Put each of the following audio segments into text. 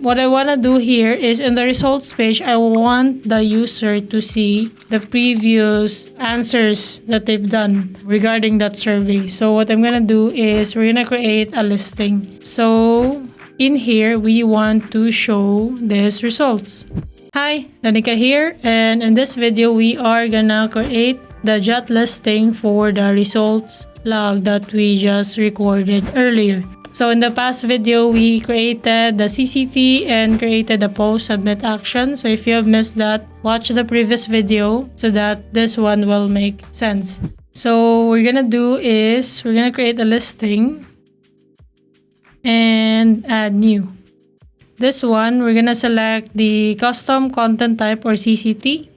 what I want to do here is in the results page, I want the user to see the previous answers that they've done regarding that survey. So what I'm going to do is we're going to create a listing. So in here, we want to show these results. Hi, Danica here, and in this video, we are gonna create the Jet listing for the results log that we just recorded earlier. So in the past video, we created the CCT and created the post submit action. So if you have missed that, watch the previous video so that this one will make sense. So what we're gonna do is we're gonna create a listing and add new. This one, we're gonna select the custom content type or CCT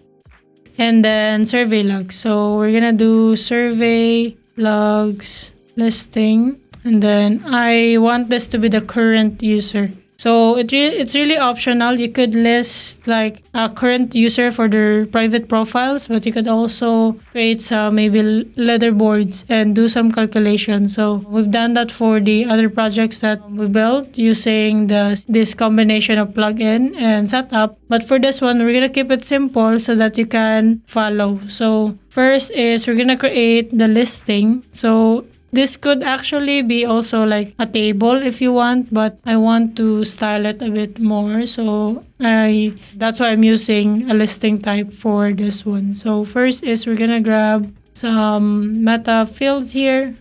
and then survey logs. So we're gonna do survey logs listing, and then I want this to be the current user. So it's really optional. You could list like a current user for their private profiles, but you could also create some maybe leaderboards and do some calculations. So we've done that for the other projects that we built using this combination of plugin and setup. But for this one, we're gonna keep it simple so that you can follow. So first is we're gonna create the listing. So this could actually be also like a table if you want, but I want to style it a bit more. So that's why I'm using a listing type for this one. So first is we're gonna grab some meta fields here.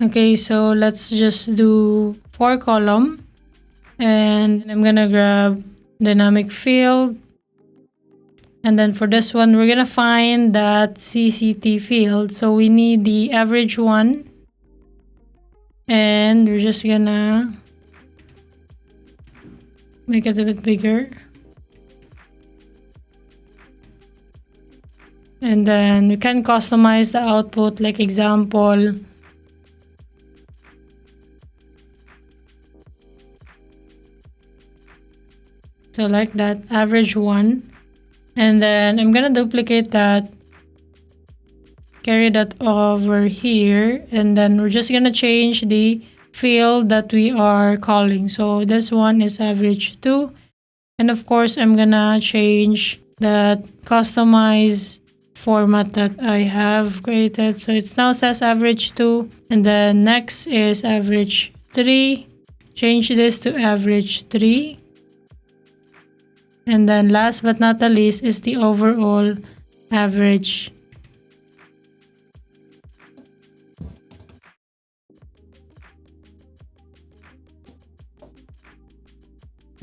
Okay, so let's just do 4 column, and I'm gonna grab dynamic field. And then for this one, we're gonna find that CCT field. So we need the average one. And we're just gonna make it a bit bigger. And then we can customize the output, like example. So like that, average one. And then I'm gonna duplicate that, carry that over here, and then we're just gonna change the field that we are calling. So this one is average 2, and of course I'm gonna change that customize format that I have created. So it now says average 2, and then next is average 3. Change this to average 3. And then last but not the least is the overall average.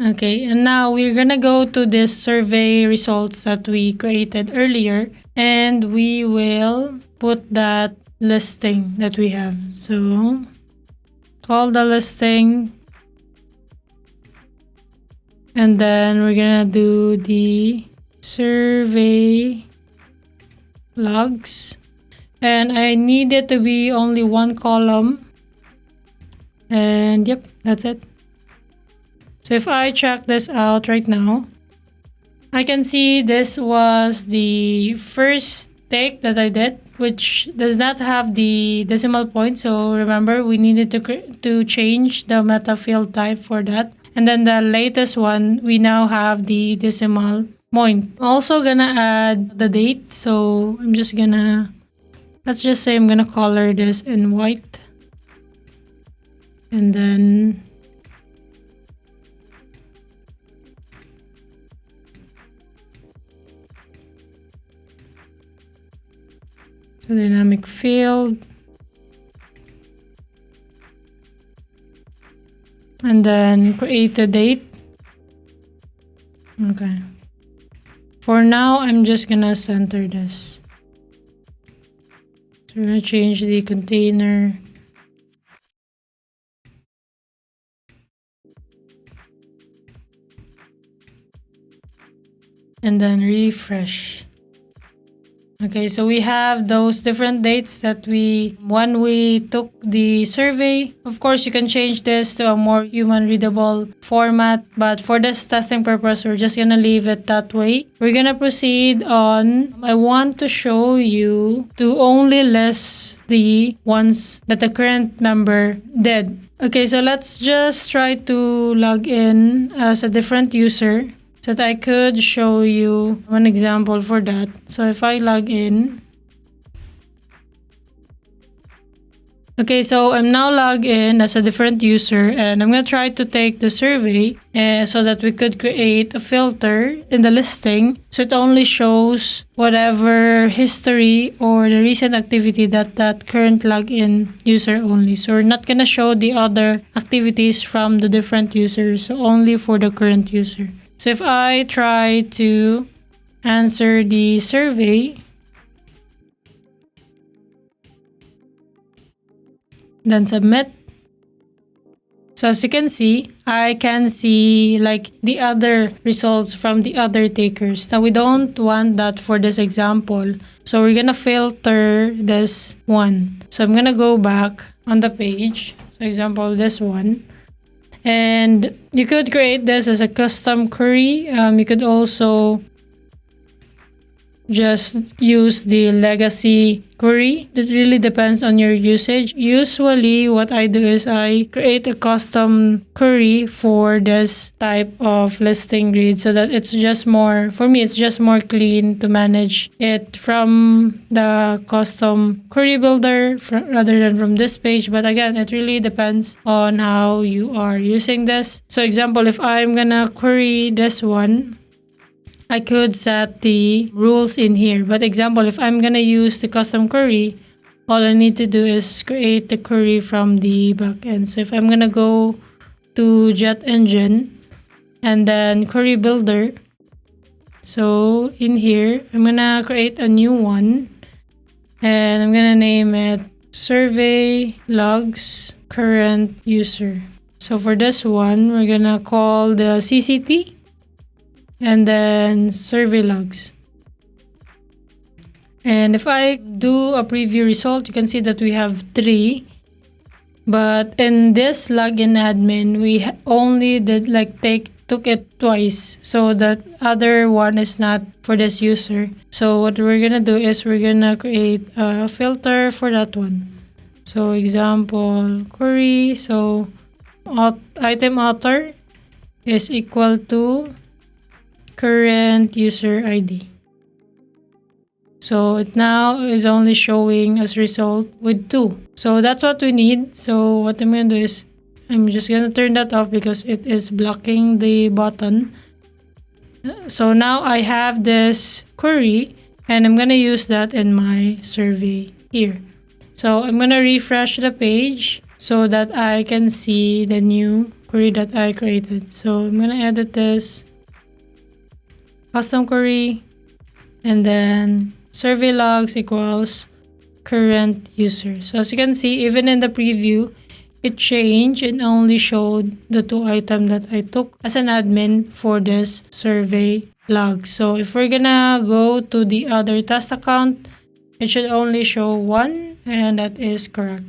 Okay, and now we're gonna go to this survey results that we created earlier, and we will put that listing that we have. So call the listing. And then we're gonna do the survey logs. And I need it to be only 1 column. And yep, that's it. So if I check this out right now, I can see this was the first take that I did, which does not have the decimal point. So remember, we needed to change the meta field type for that. And then the latest one, we now have the decimal point. I'm also gonna add the date. So I'm just gonna, let's just say I'm gonna color this in white. And then the dynamic field. And then create the date. Okay. For now, I'm just gonna center this. So we're gonna change the container. And then refresh. Okay, so we have those different dates that when we took the survey. Of course, you can change this to a more human readable format, but for this testing purpose, we're just gonna leave it that way. We're gonna proceed on. I want to show you to only list the ones that the current member did. Okay, so let's just try to log in as a different user, so that I could show you one example for that. So if I log in. Okay, so I'm now logged in as a different user, and I'm going to try to take the survey so that we could create a filter in the listing so it only shows whatever history or the recent activity that current login user only. So we're not going to show the other activities from the different users, so only for the current user. So if I try to answer the survey, then submit. So as you can see, I can see like the other results from the other takers. Now we don't want that for this example. So we're gonna filter this one. So I'm gonna go back on the page. So example, this one. And you could create this as a custom query. You could also just use the legacy query. It really depends on your usage. Usually what I do is I create a custom query for this type of listing grid so that it's just more, for me, it's just more clean to manage it from the custom query builder rather than from this page. But again, it really depends on how you are using this. So example, if I'm gonna query this one, I could set the rules in here. But example, if I'm gonna use the custom query, all I need to do is create the query from the backend. So if I'm gonna go to JetEngine and then query builder, so in here, I'm gonna create a new one and I'm gonna name it survey logs current user. So for this one, we're gonna call the CCT and then survey logs. And if I do a preview result, you can see that we have 3. But in this login admin, we only did took it twice. So that other one is not for this user. So what we're gonna do is we're gonna create a filter for that one. So example, query. So item author is equal to current user ID. So it now is only showing as result with 2. So that's what we need. So what I'm going to do is I'm just going to turn that off because it is blocking the button. So now I have this query and I'm going to use that in my survey here. So I'm going to refresh the page so that I can see the new query that I created. So I'm going to edit this. Custom query, and then survey logs equals current user. So as you can see, even in the preview, it changed and only showed the 2 items that I took as an admin for this survey log. So if we're gonna go to the other test account, it should only show 1, and that is correct.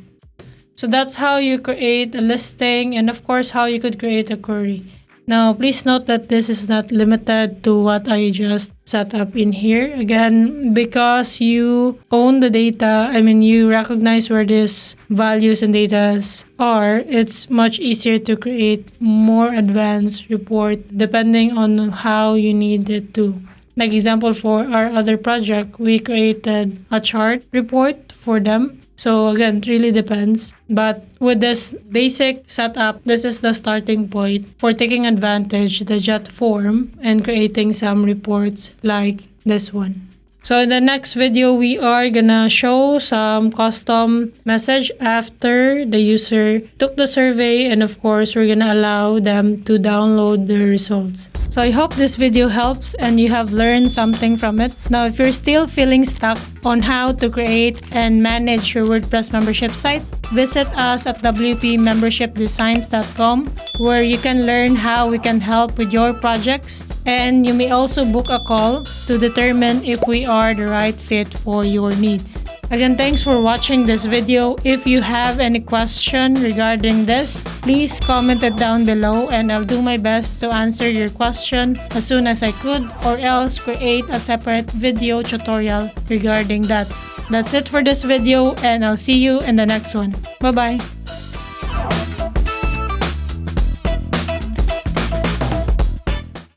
So that's how you create a listing, and of course how you could create a query. Now, please note that this is not limited to what I just set up in here. Again, because you own the data, you recognize where these values and data are, it's much easier to create more advanced report depending on how you need it to. Like example, for our other project, we created a chart report for them. So again, it really depends. But with this basic setup, this is the starting point for taking advantage of the JetForm and creating some reports like this one. So in the next video, we are gonna show some custom message after the user took the survey, and of course, we're gonna allow them to download the results. So I hope this video helps and you have learned something from it. Now, if you're still feeling stuck on how to create and manage your WordPress membership site, visit us at wpmembershipdesigns.com, where you can learn how we can help with your projects, and you may also book a call to determine if we are the right fit for your needs. Again, thanks for watching this video. If you have any question regarding this, please comment it down below and I'll do my best to answer your question as soon as I could, or else create a separate video tutorial regarding that. That's it for this video and I'll see you in the next one. Bye bye.